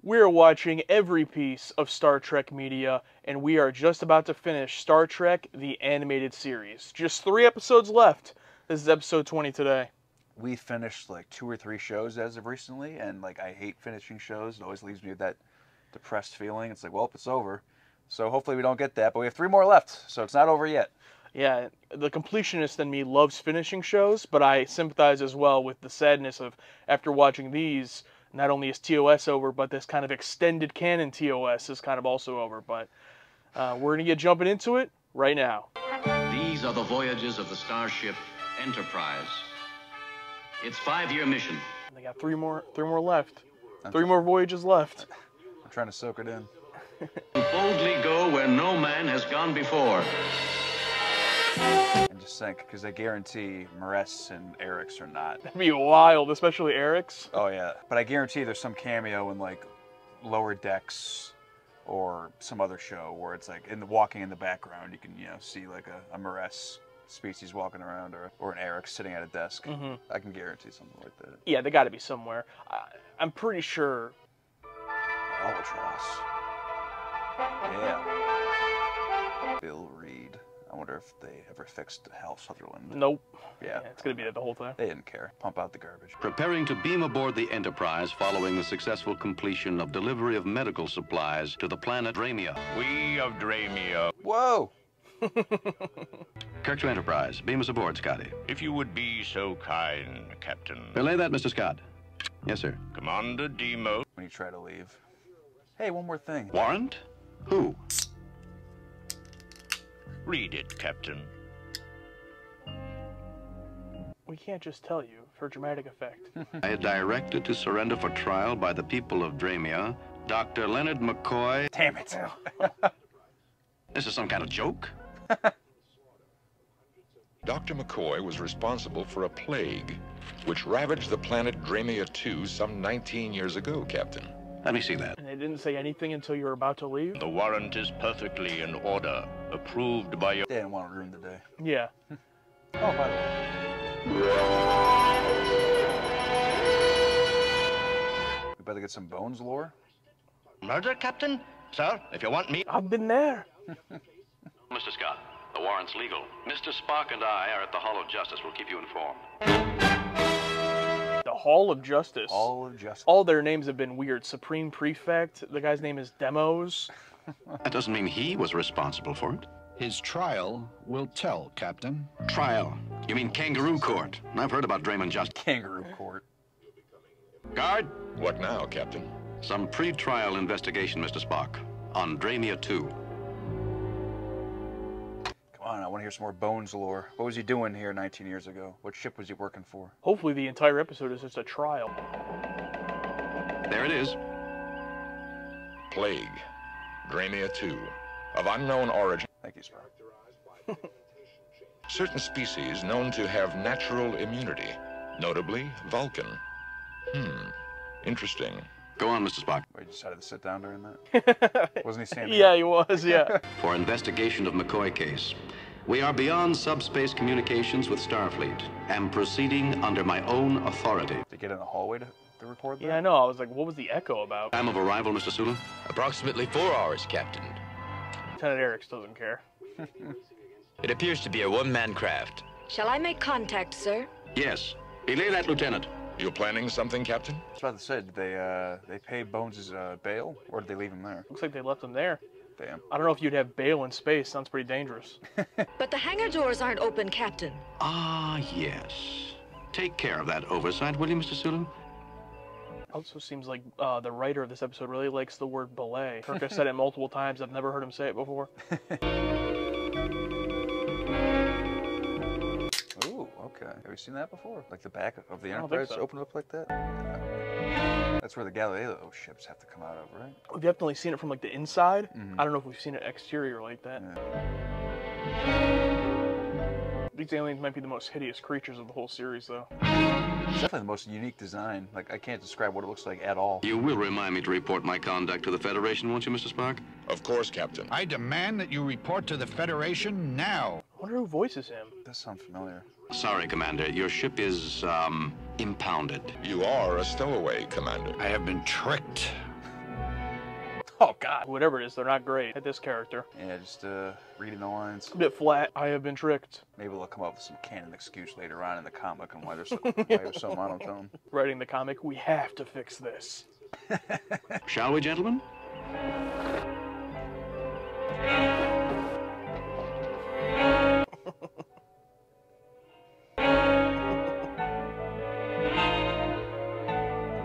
We're watching every piece of Star Trek media, and we are just about to finish Star Trek, the animated series. Just 3 episodes left. This is episode 20 today. We finished like 2 or 3 shows as of recently, and like I hate finishing shows. It always leaves me with that depressed feeling. It's like, well, it's over. So hopefully we don't get that, but we have 3 more left, so it's not over yet. Yeah, the completionist in me loves finishing shows, but I sympathize as well with the sadness of, after watching these, not only is TOS over, but this kind of extended canon TOS is kind of also over. But we're going to get jumping into it right now. These are the voyages of the starship Enterprise. Its 5-year mission. And they got 3 more left. 3 more voyages left. I'm trying to soak it in. Boldly go where no man has gone before. And just think, because I guarantee Maress and Eric's are not. That'd be wild, especially Eric's. Oh yeah, but I guarantee there's some cameo in like Lower Decks or some other show where it's like walking in the background, you can see like a Maress species walking around or an Eric sitting at a desk. Mm-hmm. I can guarantee something like that. Yeah, they got to be somewhere. I'm pretty sure. Albatross. Yeah. Bill Reed. I wonder if they ever fixed Hal Sutherland. Nope. Yeah. It's going to be there the whole time. They didn't care. Pump out the garbage. Preparing to beam aboard the Enterprise following the successful completion of delivery of medical supplies to the planet Dramia. We of Dramia. Whoa! Kirk to Enterprise. Beam us aboard, Scotty. If you would be so kind, Captain. Relay that, Mr. Scott. Yes, sir. Commander Demo. When you try to leave. Hey, one more thing. Warrant? Who? Read it, Captain. We can't just tell you for dramatic effect. I had directed to surrender for trial by the people of Dramia, Dr. Leonard McCoy. Damn it. This is some kind of joke? Dr. McCoy was responsible for a plague which ravaged the planet Dramia 2 some 19 years ago, Captain. Let me see that. And they didn't say anything until you were about to leave? The warrant is perfectly in order, approved by your... They didn't want to ruin the day. Yeah. Oh, by the way. We better get some Bones lore. Murder, Captain? Sir, if you want me... I've been there. Mr. Scott, the warrant's legal. Mr. Spock and I are at the Hall of Justice. We'll keep you informed. The Hall of Justice. Hall of Justice. All their names have been weird. Supreme Prefect. The guy's name is Demos. That doesn't mean he was responsible for it. His trial will tell, Captain. Trial? You mean kangaroo court? I've heard about Draymond Justice. Kangaroo court. Guard! What now, Captain? Some pre-trial investigation, Mr. Spock, on Dramia 2. Come on, I want to hear some more Bones lore. What was he doing here 19 years ago? What ship was he working for? Hopefully the entire episode is just a trial. There it is. Plague. Dramia 2. Of unknown origin. Thank you, Spock. Certain species known to have natural immunity. Notably, Vulcan. Interesting. Go on, Mr. Spock. Wait, you decided to sit down during that? Wasn't he standing Yeah, up? he was, yeah. For investigation of McCoy case, we are beyond subspace communications with Starfleet and proceeding under my own authority. To get in the hallway to record that? Yeah, I know. I was like, what was the echo about? Time of arrival, Mr. Sulu? Approximately 4 hours, Captain. Lieutenant Eric still doesn't care. It appears to be a one-man craft. Shall I make contact, sir? Yes. Belay that, Lieutenant. You planning something, Captain? I was about to say, did they pay Bones' bail, or did they leave him there? Looks like they left him there. Damn. I don't know if you'd have bail in space. Sounds pretty dangerous. But the hangar doors aren't open, Captain. Ah, yes. Take care of that oversight, will you, Mr. Sulu? Also seems like the writer of this episode really likes the word belay. Kirk has said it multiple times. I've never heard him say it before. Ooh, okay. Have you seen that before? Like the back of the I don't think Enterprise so. open up like that? That's where the Galileo ships have to come out of, right? We've definitely seen it from like the inside. Mhm. I don't know if we've seen it exterior like that. Yeah. These aliens might be the most hideous creatures of the whole series, though. It's definitely the most unique design. Like, I can't describe what it looks like at all. You will remind me to report my conduct to the Federation, won't you, Mr. Spock? Of course, Captain. I demand that you report to the Federation now. I wonder who voices him. It does sound familiar. Sorry, Commander. Your ship is, impounded. You are a stowaway, Commander. I have been tricked. Oh God, whatever it is, they're not great at this character. Yeah, just reading the lines. A bit flat. I have been tricked. Maybe they'll come up with some canon excuse later on in the comic on why they're so monotone. Writing the comic, we have to fix this. Shall we, gentlemen?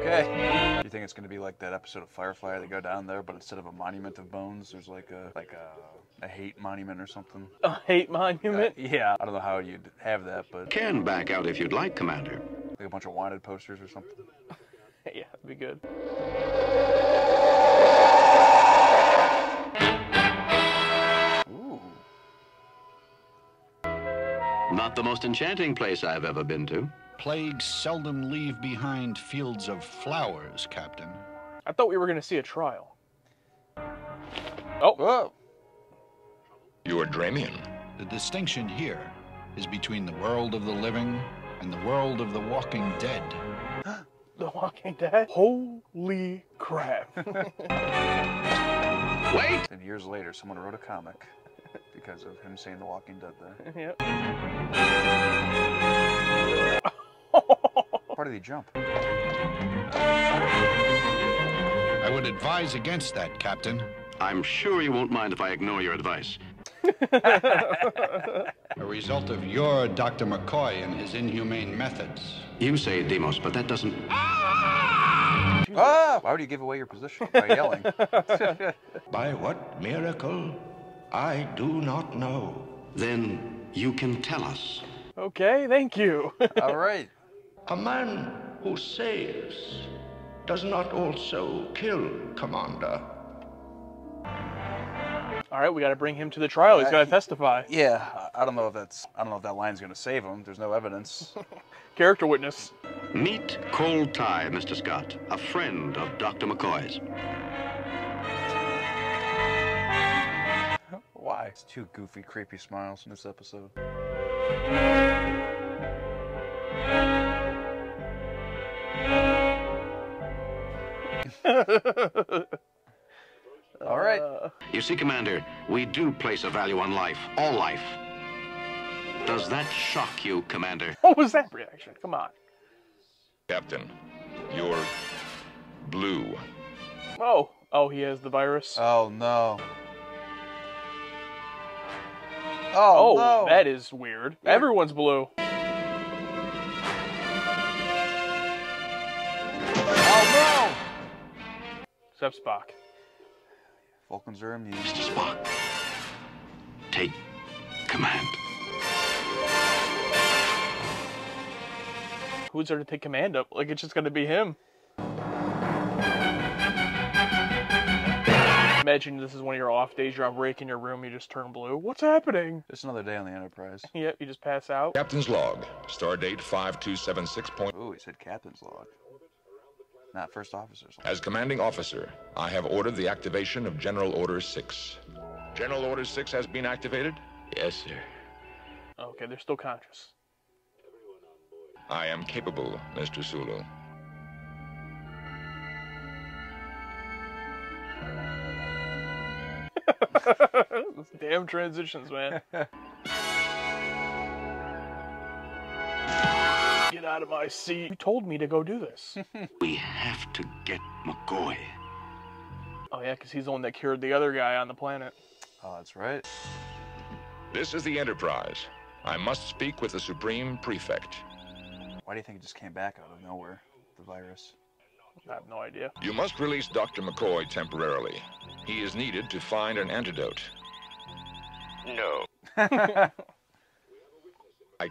Okay. Do you think it's going to be like that episode of Firefly? They go down there, but instead of a monument of bones, there's like a hate monument or something. A hate monument? Yeah. I don't know how you'd have that, but Can back out if you'd like, Commander. like a bunch of wanted posters or something. Yeah, that'd be good. Ooh. Not the most enchanting place I've ever been to. Plagues seldom leave behind fields of flowers, Captain. I thought we were going to see a trial. Oh. Whoa. You are Dramian. The distinction here is between the world of the living and the world of the walking dead. The Walking Dead? Holy crap. Wait! And years later, someone wrote a comic because of him saying The Walking Dead there. Yep. Why did he jump? I would advise against that, Captain. I'm sure you won't mind if I ignore your advice. A result of your Dr. McCoy and his inhumane methods. You say it, Demos, but that doesn't... Ah! Why would you give away your position by yelling? By what miracle? I do not know. Then you can tell us. Okay, thank you. All right. A man who saves does not also kill, Commander. All right, we got to bring him to the trial. He's got to testify. Yeah, I don't know if that line's gonna save him. There's no evidence. Character witness. Meet Cold Tie, Mr. Scott, a friend of Dr. McCoy's. Why? It's two goofy, creepy smiles in this episode. All right. You see, Commander, we do place a value on life, all life. Does that shock you, Commander? What was that reaction? Come on. Captain, you're blue. Oh, he has the virus. Oh no. Oh no. That is weird. Yeah. Everyone's blue. Oh no. Except Spock. Vulcans are immune. Mr. Spock, take command. Who's there to take command of? Like, it's just going to be him. Imagine this is one of your off days. You're on break in your room. You just turn blue. What's happening? Just another day on the Enterprise. Yep, you just pass out. Captain's log, stardate 5276. Ooh, he said captain's log. Not first officer's log. As commanding officer, I have ordered the activation of General Order 6. General Order 6 has been activated? Yes, sir. Okay, they're still conscious. I am capable, Mr. Sulu. Those damn transitions, man. Get out of my seat. You told me to go do this. We have to get McCoy. Oh, yeah, because he's the one that cured the other guy on the planet. Oh, that's right. This is the Enterprise. I must speak with the Supreme Prefect. Why do you think it just came back out of nowhere, the virus? I have no idea. You must release Dr. McCoy temporarily. He is needed to find an antidote. No. I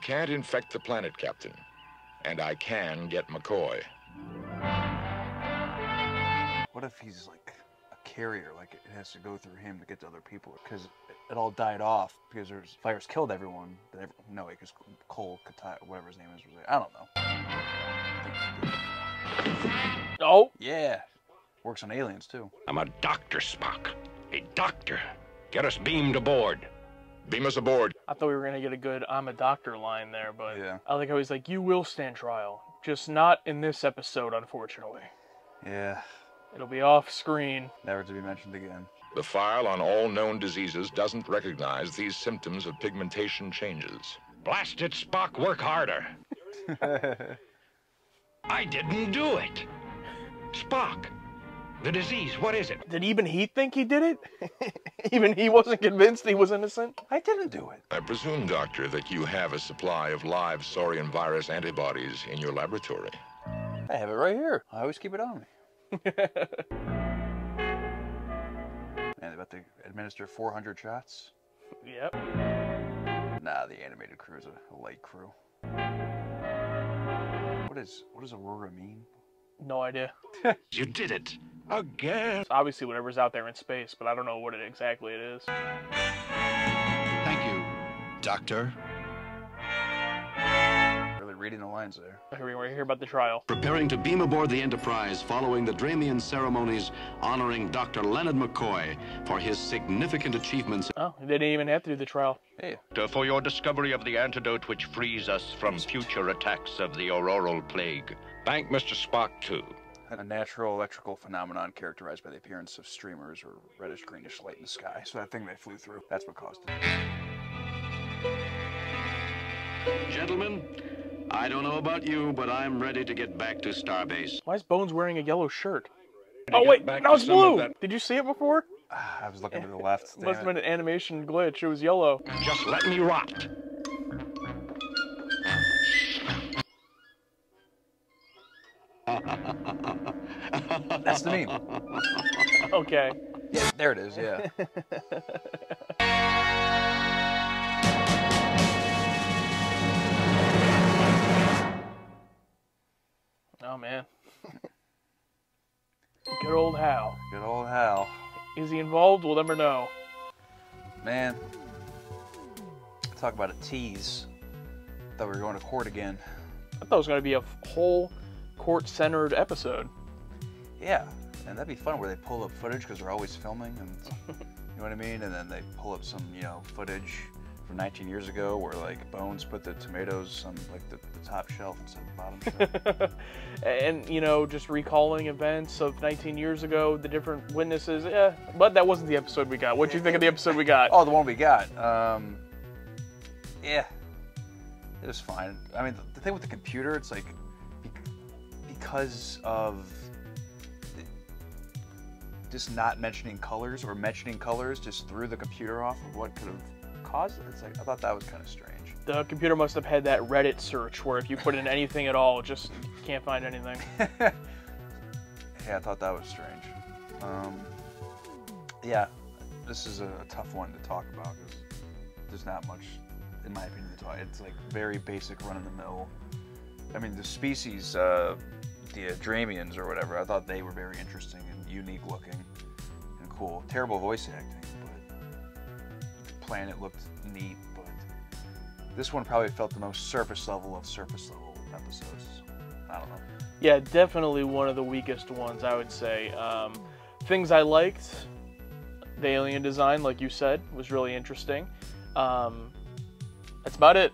can't infect the planet, Captain. And I can get McCoy. What if he's like a carrier, like it has to go through him to get to other people? Because it all died off because there's virus killed everyone. But no, because Cole, Katai, whatever his name is, was like, I don't know. Oh! Yeah. Works on aliens, too. I'm a doctor, Spock. A doctor. Get us beamed aboard. Beam us aboard. I thought we were going to get a good I'm a doctor line there, but Yeah. I like how he's like, you will stand trial. Just not in this episode, unfortunately. Yeah. It'll be off screen. Never to be mentioned again. The file on all known diseases doesn't recognize these symptoms of pigmentation changes. Blast it, Spock, work harder. I didn't do it. Spock, the disease, what is it? Did even he think he did it? Even he wasn't convinced he was innocent? I didn't do it. I presume, Doctor, that you have a supply of live saurian virus antibodies in your laboratory. I have it right here. I always keep it on me. Man, they about to administer 400 shots? Yep. Nah, the animated crew is a light crew. What does Aurora mean? No idea. You did it. Again. It's obviously whatever's out there in space, but I don't know what exactly it is. Thank you, Doctor. Really reading the lines there. Here we hear about the trial. Preparing to beam aboard the Enterprise following the Dramian ceremonies honoring Dr. Leonard McCoy for his significant achievements. Oh, they didn't even have to do the trial. Hey. For your discovery of the antidote which frees us from future attacks of the auroral plague. Thank Mr. Spock, too. A natural electrical phenomenon characterized by the appearance of streamers or reddish-greenish light in the sky. So that thing they flew through, that's what caused it. Gentlemen, I don't know about you, but I'm ready to get back to Starbase. Why is Bones wearing a yellow shirt? Oh wait, now it's blue! Did you see it before? I was looking to the left. Must have been an animation glitch. It was yellow. Just let me rot. That's the meme. Okay. Yeah, there it is, yeah. Oh man. Good old Hal. Good old Hal. Is he involved? We'll never know. Man. Talk about a tease. Thought we were going to court again. I thought it was going to be a whole court-centered episode. Yeah, and that'd be fun where they pull up footage because they're always filming, and you know what I mean? And then they pull up some, footage from 19 years ago where, like, Bones put the tomatoes on, like, the top shelf instead of the bottom shelf. And, just recalling events of 19 years ago, the different witnesses. Yeah, but that wasn't the episode we got. What do you think of the episode we got? Oh, the one we got. Yeah. It was fine. I mean, the thing with the computer, it's like, because of just not mentioning colors or mentioning colors just threw the computer off of what could have caused it. It's like, I thought that was kind of strange. The computer must have had that Reddit search where if you put in anything at all, just can't find anything. Yeah, I thought that was strange. Yeah, this is a tough one to talk about because there's not much, in my opinion, to talk. It's like very basic, run-of-the-mill. I mean, the species, the Dramians or whatever, I thought they were very interesting and unique looking and cool. Terrible voice acting, but the planet looked neat, but this one probably felt the most surface level of surface level episodes. I don't know. Yeah, definitely one of the weakest ones, I would say. Things I liked, the alien design, like you said, was really interesting. That's about it.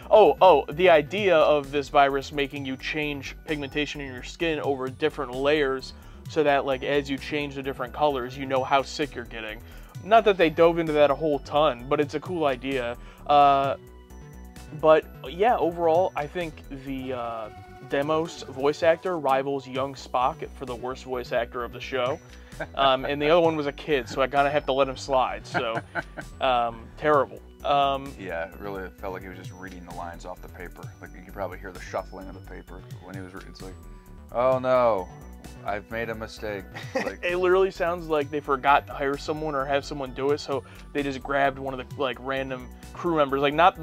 Oh, the idea of this virus making you change pigmentation in your skin over different layers so that, like, as you change the different colors, you know how sick you're getting. Not that they dove into that a whole ton, but it's a cool idea. But yeah, overall, I think the Demos voice actor rivals young Spock for the worst voice actor of the show. And the other one was a kid, so I kind of have to let him slide. So, terrible. Yeah, it really felt like he was just reading the lines off the paper. Like, you could probably hear the shuffling of the paper when he was reading. It's like, oh no, I've made a mistake. Like, it literally sounds like they forgot to hire someone or have someone do it, so they just grabbed one of the, like, random crew members, like, not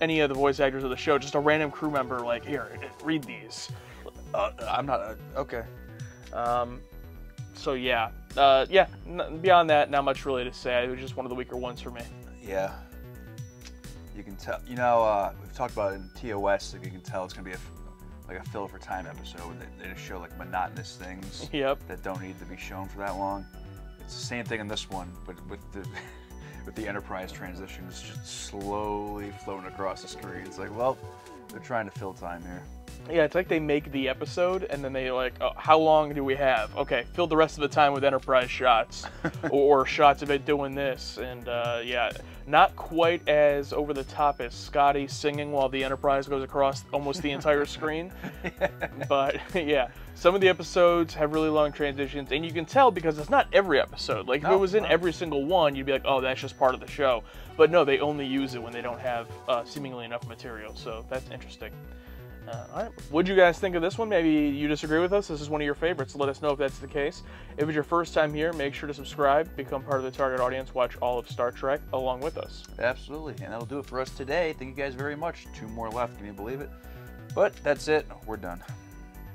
any of the voice actors of the show, just a random crew member, like, here, read these. I'm not, okay. So yeah, beyond that, not much really to say. It was just one of the weaker ones for me. Yeah. You can tell, we've talked about it in TOS, like you can tell it's going to be a fill for time episode where they just show, like, monotonous things that don't need to be shown for that long. It's the same thing in this one, but with the Enterprise transition, it's just slowly floating across the screen. It's like, well, they're trying to fill time here. Yeah, it's like they make the episode, and then they like, oh, how long do we have? Okay, fill the rest of the time with Enterprise shots, or shots of it doing this, and yeah, not quite as over the top as Scotty singing while the Enterprise goes across almost the entire screen, but yeah, some of the episodes have really long transitions, and you can tell because it's not every episode. Like if it was in every single one, you'd be like, oh, that's just part of the show. But no, they only use it when they don't have seemingly enough material, so that's interesting. All right. What'd you guys think of this one? Maybe you disagree with us. This is one of your favorites. Let us know if that's the case. If it's your first time here, make sure to subscribe, become part of the target audience, watch all of Star Trek along with us. Absolutely. And that'll do it for us today. Thank you guys very much. 2 more left. Can you believe it? But that's it. We're done.